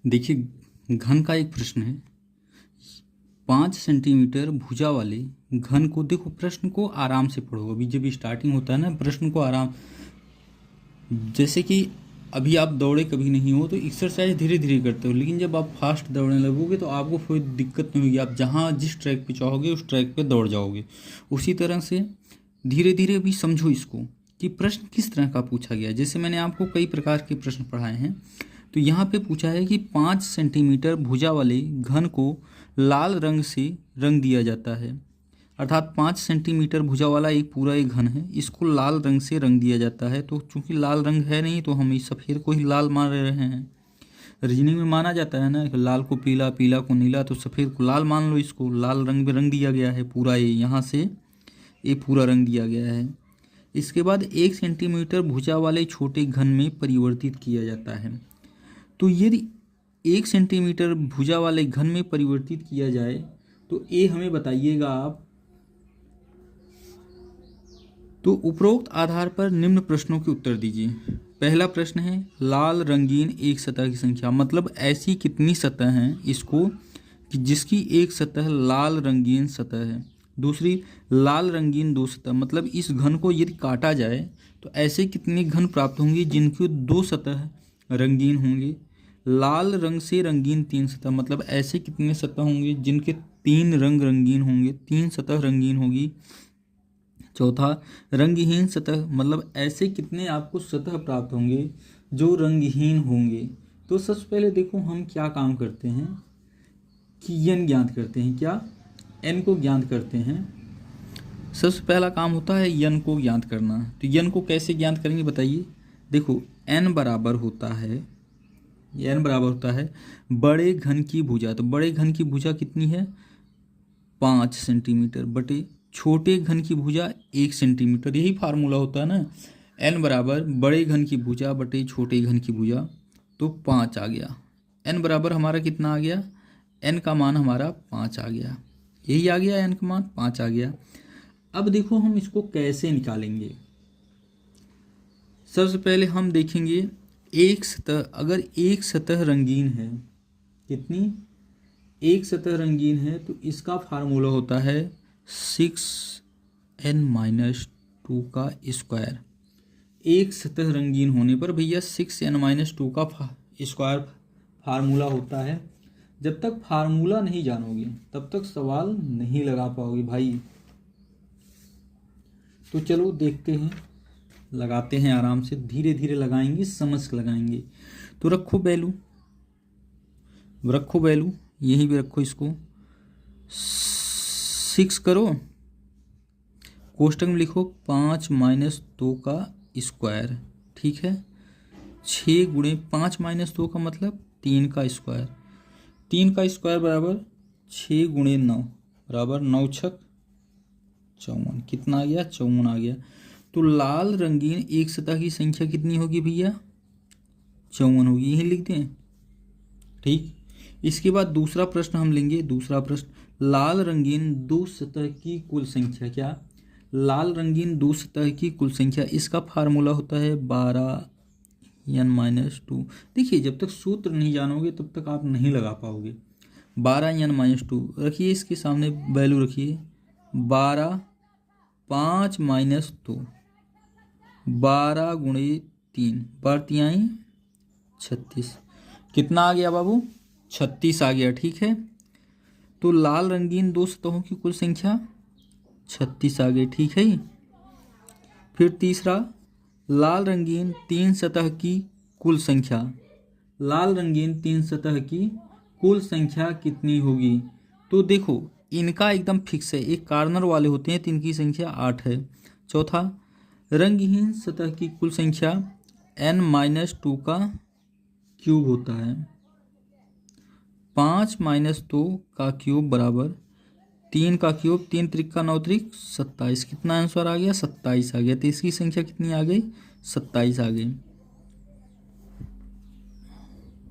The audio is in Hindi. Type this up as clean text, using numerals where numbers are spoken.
देखिए, घन का एक प्रश्न है। 5 सेंटीमीटर भुजा वाले घन को, देखो प्रश्न को आराम से पढ़ो। अभी जब स्टार्टिंग होता है ना, प्रश्न को आराम, जैसे कि अभी आप दौड़े कभी नहीं हो तो एक्सरसाइज धीरे धीरे करते हो, लेकिन जब आप फास्ट दौड़ने लगोगे तो आपको कोई दिक्कत नहीं होगी। आप जहाँ जिस ट्रैक पे चाहोगे उस ट्रैक पे दौड़ जाओगे। उसी तरह से धीरे धीरे भी समझो इसको कि प्रश्न किस तरह का पूछा गया है। जैसे मैंने आपको कई प्रकार के प्रश्न पढ़ाए हैं, तो यहाँ पे पूछा है कि 5 सेंटीमीटर भुजा वाले घन को लाल रंग से रंग दिया जाता है। अर्थात 5 सेंटीमीटर भुजा वाला एक पूरा एक घन है, इसको लाल रंग से रंग दिया जाता है। तो चूंकि लाल रंग है नहीं, तो हम इस सफ़ेद को ही लाल मान रहे हैं। रीजनिंग में माना जाता है ना कि लाल को पीला, पीला को नीला, तो सफ़ेद को लाल मान लो। इसको लाल रंग में रंग दिया गया है पूरा, ये यहाँ से ये पूरा रंग दिया गया है। इसके बाद 1 सेंटीमीटर भुजा वाले छोटे घन में परिवर्तित किया जाता है। तो यदि 1 सेंटीमीटर भुजा वाले घन में परिवर्तित किया जाए तो ये हमें बताइएगा आप। तो उपरोक्त आधार पर निम्न प्रश्नों के उत्तर दीजिए। पहला प्रश्न है, लाल रंगीन एक सतह की संख्या, मतलब ऐसी कितनी सतह हैं इसको कि जिसकी एक सतह लाल रंगीन सतह है। दूसरी, लाल रंगीन दो सतह, मतलब इस घन को यदि काटा जाए तो ऐसे कितने घन प्राप्त होंगे जिनकी दो सतह रंगीन होंगे। लाल रंग से रंगीन 3 सतह, मतलब ऐसे कितने सतह होंगे जिनके 3 रंग रंगीन होंगे, 3 सतह रंगीन होगी। चौथा, रंगहीन सतह, मतलब ऐसे कितने आपको सतह प्राप्त होंगे जो रंगहीन होंगे। तो सबसे पहले देखो हम क्या काम करते हैं कि n ज्ञात करते हैं। क्या? n को ज्ञात करते हैं। सबसे पहला काम होता है n को ज्ञात करना। तो n को कैसे ज्ञात करेंगे बताइए। देखो n बराबर होता है बड़े घन की भुजा। तो बड़े घन की भुजा कितनी है? 5 सेंटीमीटर बटे छोटे घन की भुजा 1 सेंटीमीटर। यही फार्मूला होता है ना, n बराबर बड़े घन की भुजा बटे छोटे घन की भुजा। तो 5 आ गया। n बराबर हमारा कितना आ गया? n का मान हमारा 5 आ गया। यही आ गया, n का मान 5 आ गया। अब देखो हम इसको कैसे निकालेंगे। सबसे पहले हम देखेंगे एक सतह, अगर एक सतह रंगीन है, कितनी? एक सतह रंगीन है, तो इसका फार्मूला होता है 6n-2 का स्क्वायर। एक सतह रंगीन होने पर भैया 6n-2 का स्क्वायर फार्मूला होता है। जब तक फार्मूला नहीं जानोगे तब तक सवाल नहीं लगा पाओगे भाई। तो चलो देखते हैं, लगाते हैं आराम से, धीरे धीरे लगाएंगे, समझ के लगाएंगे। तो रखो वैल्यू, यहीं पे रखो इसको। 6 करो, कोष्टक में लिखो 5-2 का स्क्वायर, ठीक है। 6 गुणे 5-2 का मतलब 3 का स्क्वायर। 3 का स्क्वायर बराबर 6 गुणे 9 बराबर 9 छक 54। कितना आ गया? 54 आ गया। तो लाल रंगीन एक सतह की संख्या कितनी होगी भैया? 54 होगी, यही लिख दें, ठीक। इसके बाद दूसरा प्रश्न हम लेंगे। दूसरा प्रश्न, लाल रंगीन दो सतह की कुल संख्या। क्या? लाल रंगीन दो सतह की कुल संख्या, इसका फार्मूला होता है 12n-2। देखिए जब तक सूत्र नहीं जानोगे तब तक आप नहीं लगा पाओगे। 12n-2 रखिए, इसके सामने वैल्यू रखिए 12, 5-2, 12 गुणे 3, 12×3 36। कितना आ गया बाबू? 36 आ गया, ठीक है। तो लाल रंगीन दो सतहों की कुल संख्या 36 आ गई, ठीक है। फिर तीसरा, लाल रंगीन 3 सतह की कुल संख्या। लाल रंगीन 3 सतह की कुल संख्या कितनी होगी? तो देखो इनका एकदम फिक्स है, एक कार्नर वाले होते हैं तो इनकी संख्या 8 है। चौथा, रंगहीन सतह की कुल संख्या n-2 का क्यूब होता है। 5-2 का क्यूब बराबर 3 का क्यूब, 3 त्रिक का 9 त्रिक 27। कितना आंसर आ गया? 27 आ गया। तो इसकी संख्या कितनी आ गई? 27 आ गई।